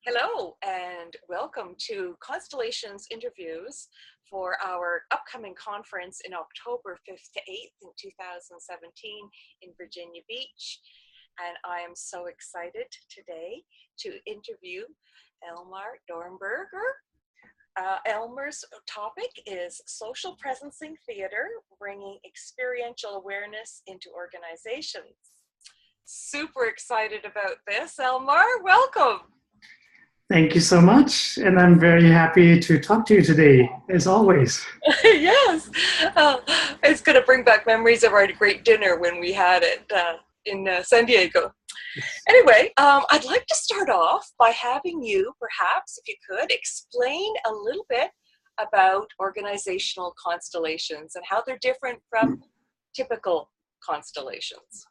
Hello and welcome to Constellations interviews for our upcoming conference in October 5th to 8th in 2017 in Virginia Beach. And I am so excited today to interview Elmar Dornberger. Elmar's topic is Social Presencing Theater, bringing experiential awareness into organizations. Super excited about this, Elmar. Welcome. Thank you so much, and I'm very happy to talk to you today, as always. Yes, it's going to bring back memories of our great dinner when we had it in San Diego. Anyway, I'd like to start off by having you, perhaps, if you could, explain a little bit about organizational constellations and how they're different from typical constellations.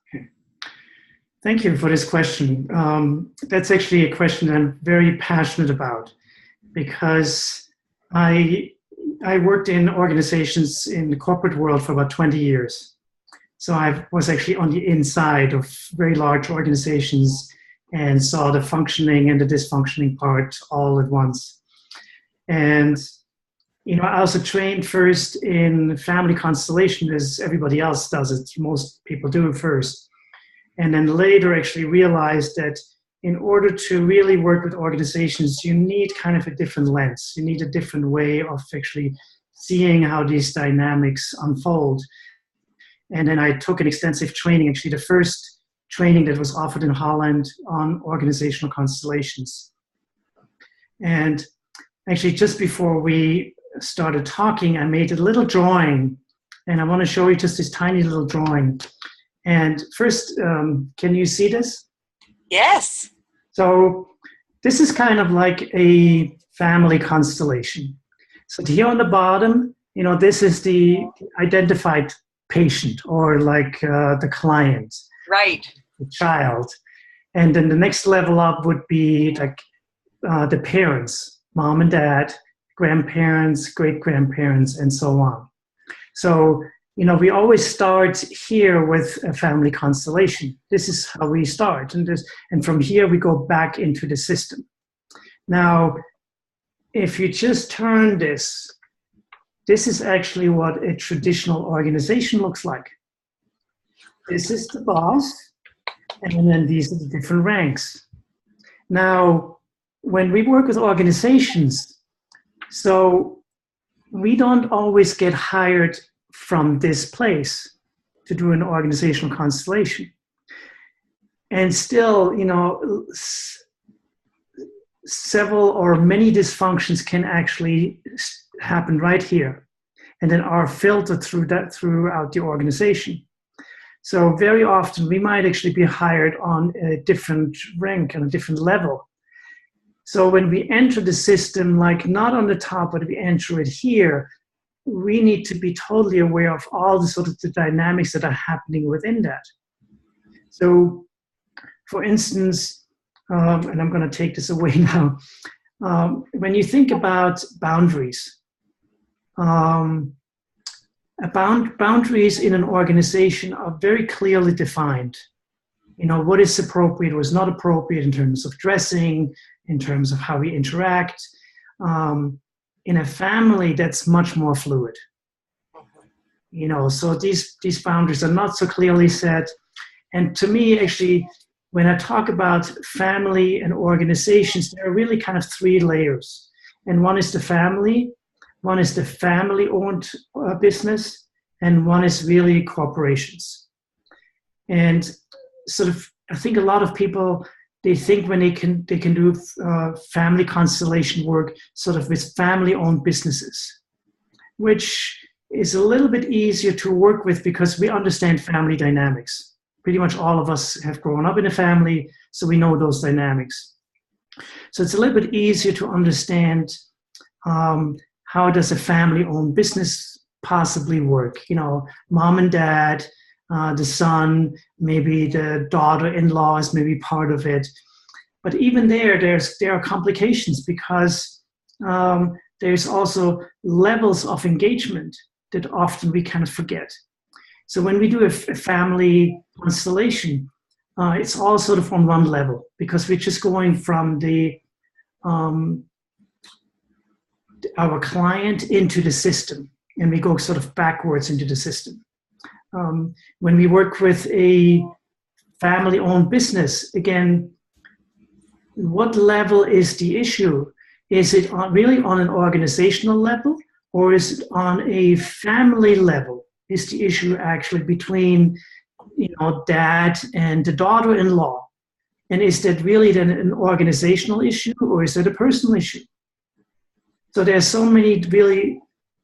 Thank you for this question. That's actually a question I'm very passionate about because I worked in organizations in the corporate world for about 20 years. So I was actually on the inside of very large organizations and saw the functioning and the dysfunctioning part all at once. And I also trained first in family constellation, as everybody else does it. Most people do it first. And then later actually realized that in order to really work with organizations, you need kind of a different lens. You need a different way of actually seeing how these dynamics unfold. And then I took an extensive training, actually the first training that was offered in Holland on organizational constellations. And actually just before we started talking, I made a little drawing, and I want to show you just this tiny little drawing. And first, can you see this? Yes. So this is kind of like a family constellation. So here on the bottom, this is the identified patient or like the client. Right. The child. And then the next level up would be like the parents, mom and dad, grandparents, great-grandparents, and so on. So we always start here with a family constellation. This is how we start. And from here, we go back into the system. Now, if you just turn this is actually what a traditional organization looks like. This is the boss, and then these are the different ranks. Now, when we work with organizations, so we don't always get hired from this place to do an organizational constellation. And still, several or many dysfunctions can actually happen right here and then are filtered throughout the organization. So very often we might actually be hired on a different rank and a different level. So when we enter the system, like not on the top, but we enter it here, we need to be totally aware of all the sort of the dynamics that are happening within that. So, for instance, and I'm going to take this away now, when you think about boundaries, boundaries in an organization are very clearly defined. What is appropriate, what is not appropriate in terms of dressing, in terms of how we interact. In a family, that's much more fluid. So these boundaries are not so clearly set. And to me, actually, when I talk about family and organizations, there are really kind of three layers. And one is the family, one is the family-owned business, and one is really corporations. And sort of, I think a lot of people, they think when they can do family constellation work sort of with family-owned businesses, which is a little bit easier to work with because we understand family dynamics. Pretty much all of us have grown up in a family, so we know those dynamics. So it's a little bit easier to understand how does a family-owned business possibly work. Mom and dad, the son, maybe the daughter-in-law is maybe part of it. But even there are complications because there's also levels of engagement that often we kind of forget. So when we do a family constellation, it's all sort of on one level because we're just going from the our client into the system, and we go sort of backwards into the system. When we work with a family-owned business, again, what level is the issue? Is it really on an organizational level, or is it on a family level? Is the issue actually between, dad and the daughter-in-law? And is that really then an organizational issue, or is that a personal issue? So there's so many really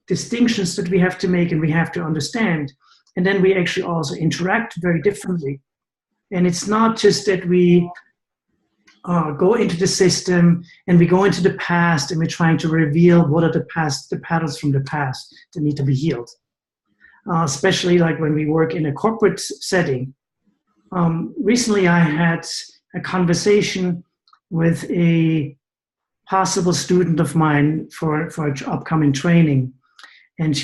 distinctions that we have to make and we have to understand. And then we actually also interact very differently. And it's not just that we go into the system and we go into the past and we're trying to reveal what are the patterns from the past that need to be healed. Especially like when we work in a corporate setting. Recently I had a conversation with a possible student of mine for upcoming training. And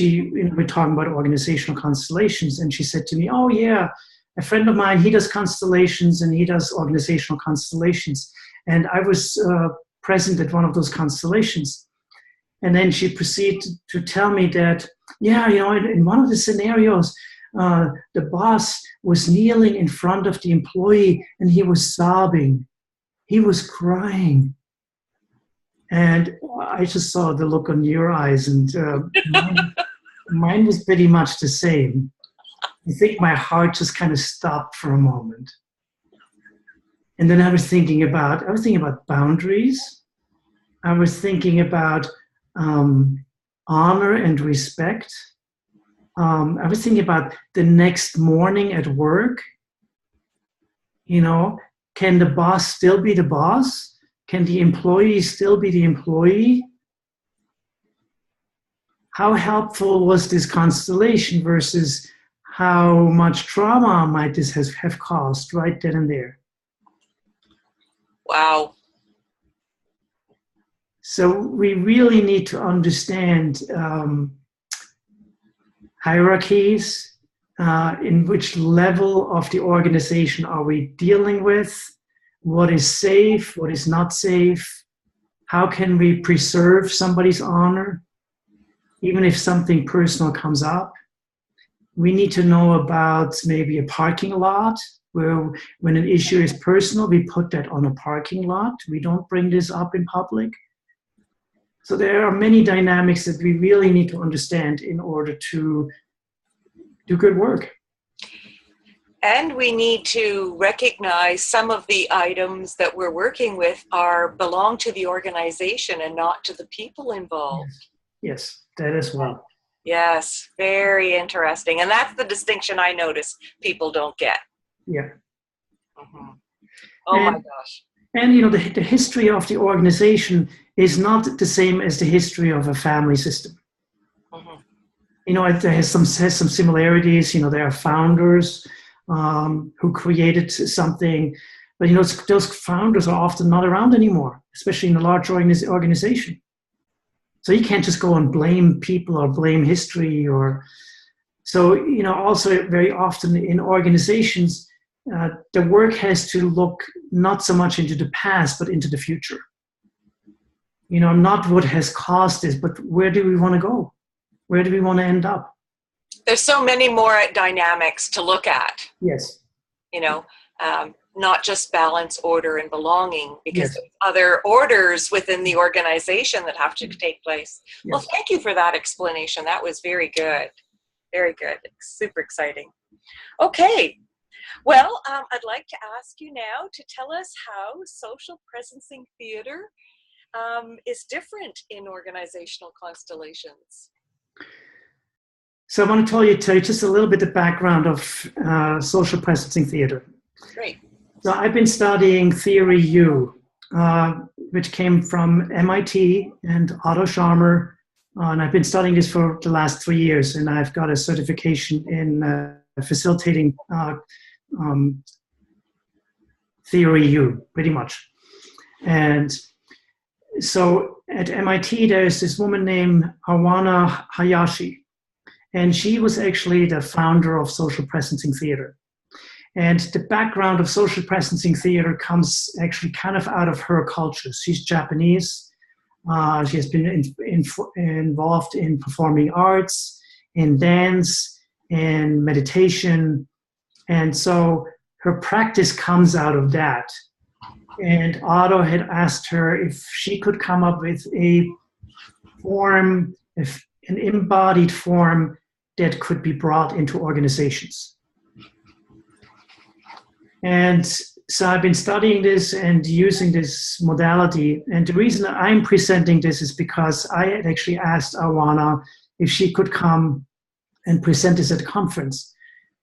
we're talking about organizational constellations. And she said to me, oh yeah, a friend of mine, he does constellations and he does organizational constellations. And I was present at one of those constellations. And then she proceeded to tell me that, yeah, in one of the scenarios, the boss was kneeling in front of the employee and he was sobbing. He was crying. And I just saw the look on your eyes, and mine was pretty much the same. I think my heart just kind of stopped for a moment. And then I was thinking about boundaries. I was thinking about honor and respect. I was thinking about the next morning at work. Can the boss still be the boss? Can the employee still be the employee? How helpful was this constellation versus how much trauma might this have caused right then and there? Wow. So we really need to understand hierarchies, in which level of the organization are we dealing with, what is safe, what is not safe, how can we preserve somebody's honor, even if something personal comes up. We need to know about maybe a parking lot, where when an issue is personal, we put that on a parking lot. We don't bring this up in public. So there are many dynamics that we really need to understand in order to do good work. And we need to recognize some of the items that we're working with belong to the organization and not to the people involved. Yes, that as well. Yes, very interesting. And that's the distinction I notice people don't get. Yeah. Mm-hmm. My gosh. And the history of the organization is not the same as the history of a family system. Mm-hmm. It has some similarities. There are founders who created something, but those founders are often not around anymore, especially in a large organization. So you can't just go and blame people or blame history also very often in organizations, the work has to look not so much into the past, but into the future. Not what has caused this, but where do we want to go? Where do we want to end up? There's so many more dynamics to look at. Yes. Not just balance, order, and belonging, because there's other orders within the organization that have to take place. Yes. Well, thank you for that explanation. That was very good. Very good. Super exciting. Okay. Well, I'd like to ask you now to tell us how social presencing theater is different in organizational constellations. So I want to tell you just a little bit the background of social presencing theater. Great. So I've been studying Theory U, which came from MIT and Otto Scharmer, and I've been studying this for the last 3 years, and I've got a certification in facilitating Theory U, pretty much. And so at MIT, there's this woman named Awana Hayashi, and she was actually the founder of social presencing theater. And the background of social presencing theater comes actually kind of out of her culture. She's Japanese. She has been involved in performing arts, in dance, in meditation. And so her practice comes out of that. And Otto had asked her if she could come up with a form, an embodied form that could be brought into organizations. And so I've been studying this and using this modality. And the reason I'm presenting this is because I had actually asked Awana if she could come and present this at a conference.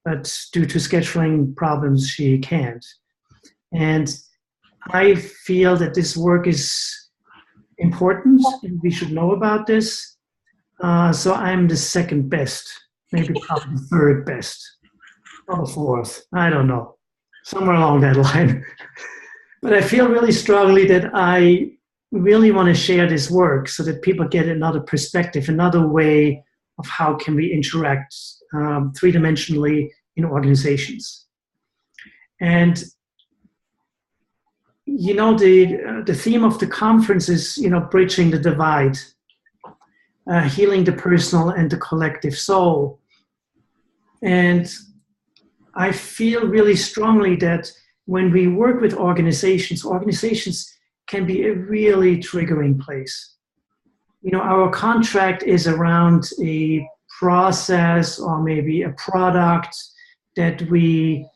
But due to scheduling problems, she can't. And I feel that this work is important and we should know about this. So I'm the second best, maybe probably the third best, or the fourth, I don't know. Somewhere along that line. But I feel really strongly that I really want to share this work so that people get another perspective, another way of how can we interact three-dimensionally in organizations. And you know, the theme of the conference is, you know, bridging the divide, healing the personal and the collective soul. And I feel really strongly that when we work with organizations, organizations can be a really triggering place. You know, our contract is around a process or maybe a product that we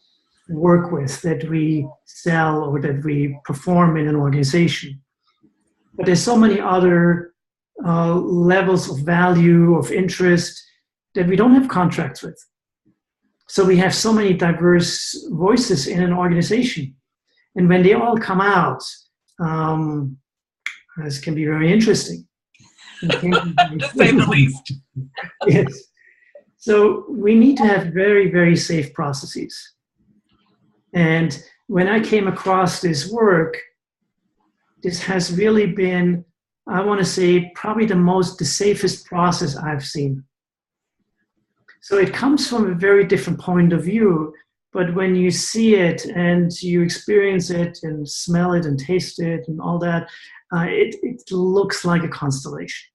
work with, that we sell or that we perform in an organization. But there's so many other levels of value, of interest that we don't have contracts with. So we have so many diverse voices in an organization. And when they all come out, this can be very interesting. To say the least. Yes. So we need to have very, very safe processes. And when I came across this work, this has really been, I want to say, probably the safest process I've seen. So it comes from a very different point of view, but when you see it and you experience it and smell it and taste it and all that, it looks like a constellation.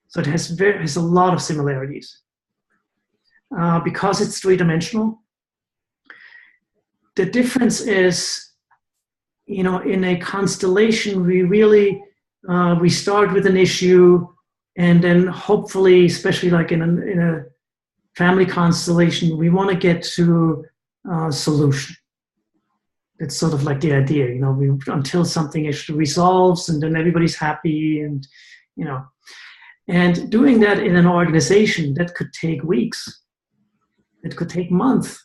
So it has a lot of similarities. Because it's three-dimensional, the difference is, you know, in a constellation, we really, we start with an issue and then hopefully, especially like in a family constellation, we want to get to a solution. It's sort of like the idea, you know, until something actually resolves and then everybody's happy and, you know. And doing that in an organization, that could take weeks. It could take months.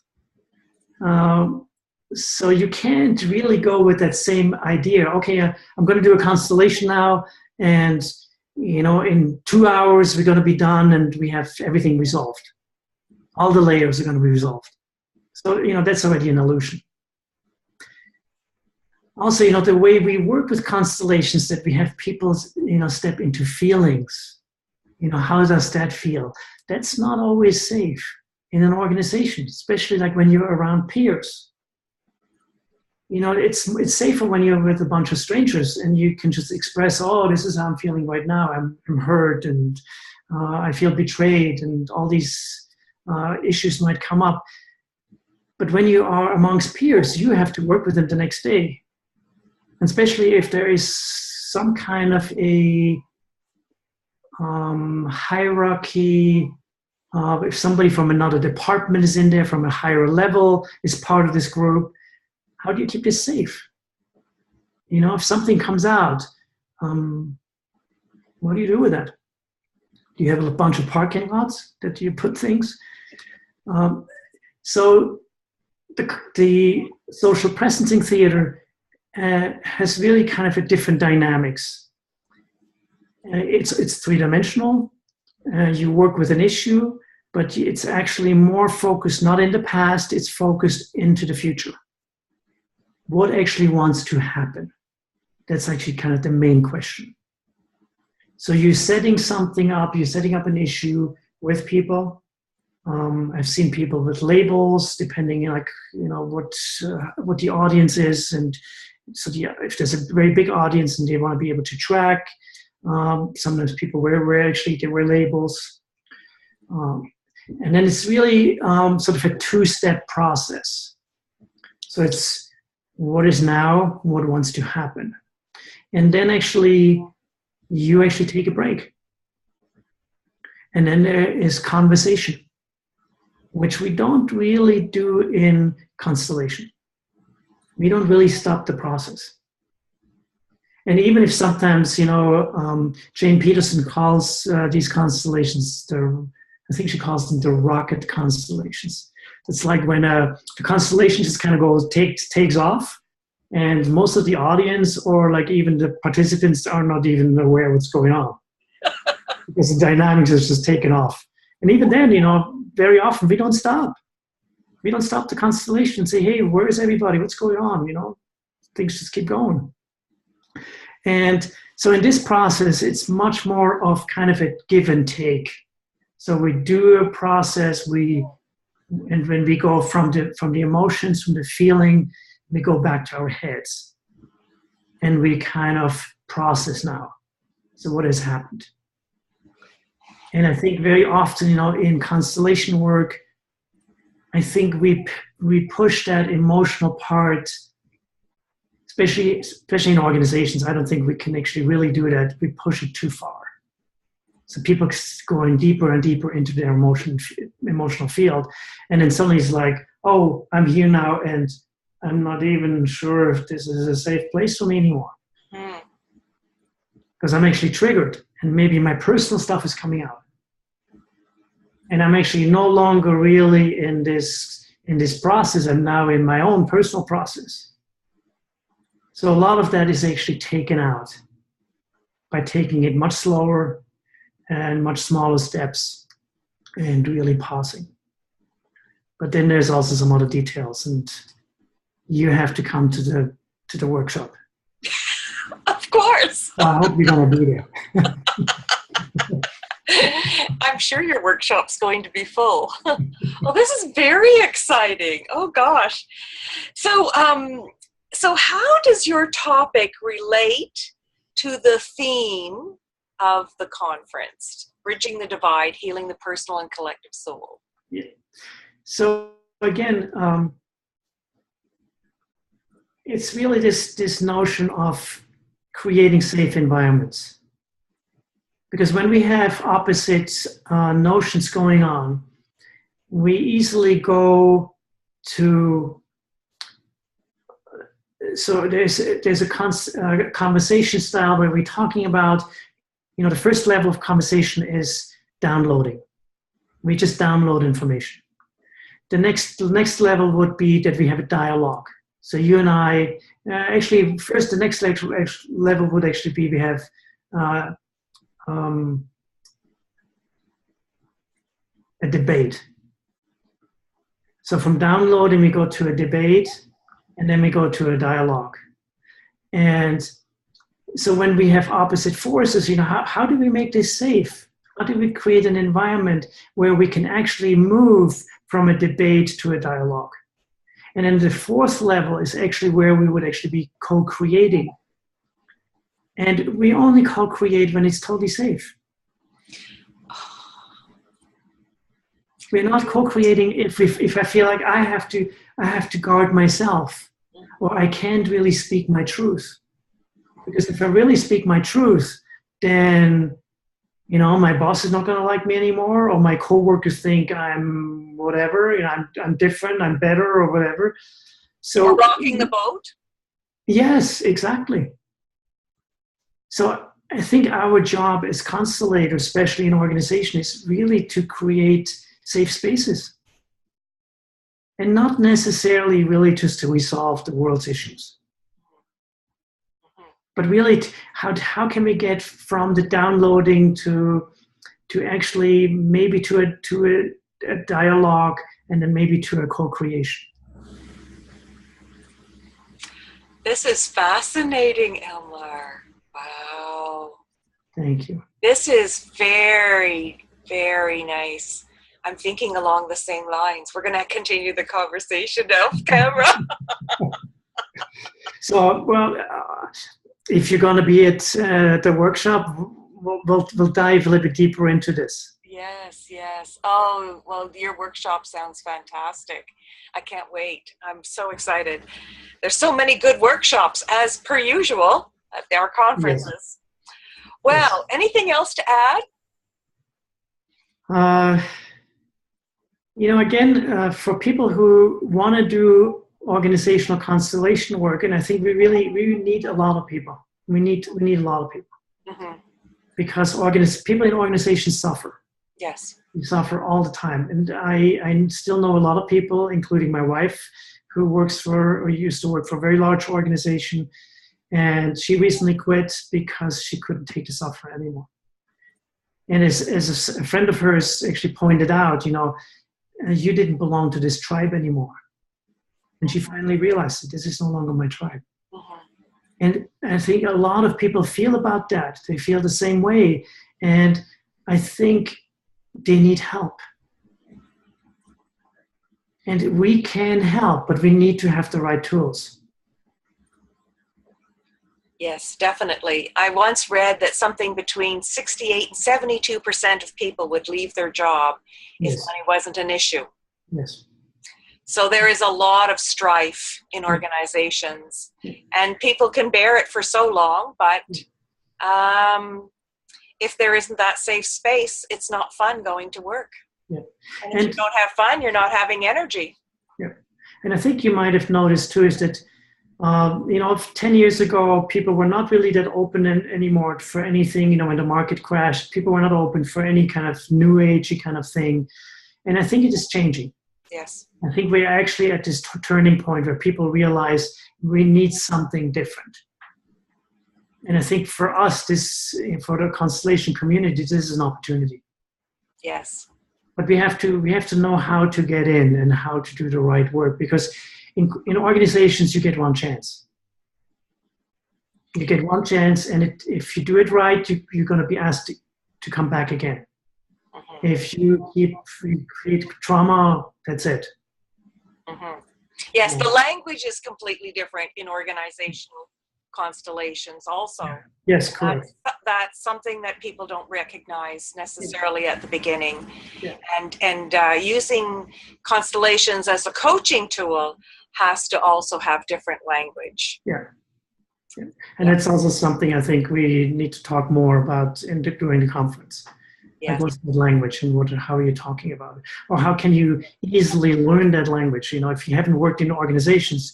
So you can't really go with that same idea. Okay, I'm going to do a constellation now, and you know, in 2 hours we're going to be done, and we have everything resolved. All the layers are going to be resolved. So you know, that's already an illusion. Also, you know, the way we work with constellations, that we have people, you know, step into feelings. You know, how does that feel? That's not always safe in an organization, especially like when you're around peers. You know, it's safer when you're with a bunch of strangers and you can just express, oh, this is how I'm feeling right now. I'm hurt and I feel betrayed and all these issues might come up. But when you are amongst peers, you have to work with them the next day. And especially if there is some kind of a hierarchy, if somebody from another department is in there, from a higher level, is part of this group, how do you keep this safe? You know, if something comes out, what do you do with that? Do you have a bunch of parking lots that you put things? So the social presencing theater has really kind of a different dynamics. It's three-dimensional. You work with an issue, but it's actually more focused not in the past, it's focused into the future. What actually wants to happen? That's actually kind of the main question. So you're setting something up, you're setting up an issue with people, I've seen people with labels, depending, what the audience is, and so if there's a very big audience and they want to be able to track, sometimes people they wear labels, and then it's really sort of a two-step process. So it's what is now, what wants to happen, and then you actually take a break, and then there is conversation, which we don't really do in Constellation. We don't really stop the process. And even if sometimes, Jane Peterson calls these constellations, I think she calls them the rocket constellations. It's like when the constellation just kind of takes off, and most of the audience or like even the participants are not even aware what's going on because the dynamics is just taken off. And even then, very often we don't stop. We don't stop the constellation and say, hey, where is everybody? What's going on? Things just keep going. And so in this process, it's much more of kind of a give and take. So we do a process, and when we go from the emotions, from the feeling, we go back to our heads. And we kind of process now. So what has happened? And I think very often, in constellation work, I think we push that emotional part, especially in organizations. I don't think we can actually really do that. We push it too far. So people going deeper and deeper into their emotional field, and then suddenly it's like, oh, I'm here now, and I'm not even sure if this is a safe place for me anymore, because I'm actually triggered, and maybe my personal stuff is coming out. And I'm actually no longer really in this process. I'm now in my own personal process. So a lot of that is actually taken out by taking it much slower and much smaller steps and really pausing. But then there's also some other details, and you have to come to the workshop. Of course. I hope you're going to be there. I'm sure your workshop's going to be full. Well, this is very exciting. Oh gosh. So how does your topic relate to the theme of the conference, Bridging the Divide, Healing the Personal and Collective Soul? Yeah. So again, it's really this notion of creating safe environments. Because when we have opposite notions going on, we easily go to. So there's a conversation style where we're talking about, the first level of conversation is downloading. We just download information. The next level would be that we have a dialogue. So you and I, first the next level would actually be we have. A debate. So from downloading, we go to a debate, and then we go to a dialogue. And so when we have opposite forces, how do we make this safe? How do we create an environment where we can actually move from a debate to a dialogue? And then the fourth level is actually where we would actually be co-creating. And we only co-create when it's totally safe. We're not co-creating if I feel like I have to guard myself, or I can't really speak my truth. Because if I really speak my truth, then my boss is not going to like me anymore, or my coworkers think I'm whatever, I'm different, I'm better, or whatever. So we're rocking the boat. Yes, exactly. So I think our job as constellators, especially in organization, is really to create safe spaces, and not necessarily really just to resolve the world's issues, but really how can we get from the downloading to actually maybe to a dialogue, and then maybe to a co-creation. This is fascinating, Elmar. Wow. Thank you. This is very, very nice. I'm thinking along the same lines. We're going to continue the conversation off camera. So, well, if you're going to be at the workshop, we'll dive a little bit deeper into this. Yes, yes. Oh, well, your workshop sounds fantastic. I can't wait. I'm so excited. There's so many good workshops, as per usual, at our conferences. Yes. Well, yes. Anything else to add? Again, for people who want to do organizational constellation work, and I think we need a lot of people. We need a lot of people. Mm-hmm. Because people in organizations suffer. Yes. We suffer all the time. And I still know a lot of people, including my wife, who used to work for a very large organization. And she recently quit because she couldn't take the suffering anymore. And as a friend of hers actually pointed out, you didn't belong to this tribe anymore. And she finally realized that this is no longer my tribe. Uh-huh. And I think a lot of people feel about that. They feel the same way. And I think they need help. And we can help, but we need to have the right tools. Yes, definitely. I once read that something between 68 and 72% of people would leave their job if money wasn't an issue. Yes. So there is a lot of strife in organizations, and people can bear it for so long, but if there isn't that safe space, it's not fun going to work. Yeah. And if you don't have fun, you're not having energy. Yeah. And I think you might have noticed too is that 10 years ago, people were not really that open anymore for anything. When the market crashed, people were not open for any kind of new agey kind of thing. And I think it is changing. Yes. I think we're actually at this turning point where people realize we need something different. And I think for us, for the Constellation community, this is an opportunity. Yes. But we have to know how to get in and how to do the right work, because in organizations, you get one chance. You get one chance, and if you do it right, you're going to be asked to come back again. Mm-hmm. If you create trauma, that's it. Mm-hmm. Yes, the language is completely different in organizational constellations also. Yes, correct. That's something that people don't recognize necessarily at the beginning. Yeah. And using constellations as a coaching tool has to also have different language. Yeah. Yeah. And that's also something I think we need to talk more about during the conference. Yes. Like what's the language and how are you talking about it? Or how can you easily learn that language? If you haven't worked in organizations,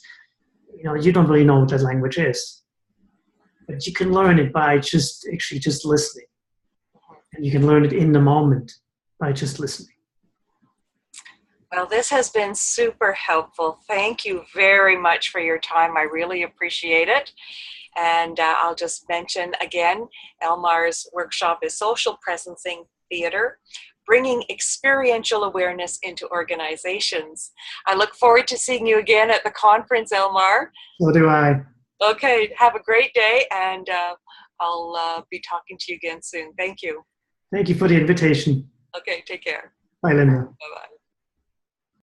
you don't really know what that language is. But you can learn it by just listening. And you can learn it in the moment by just listening. Well, this has been super helpful. Thank you very much for your time. I really appreciate it. And I'll just mention again, Elmar's workshop is Social Presencing Theater, bringing experiential awareness into organizations. I look forward to seeing you again at the conference, Elmar. So do I. Okay, have a great day, and I'll be talking to you again soon. Thank you. Thank you for the invitation. Okay, take care. Bye, Linda. Bye-bye.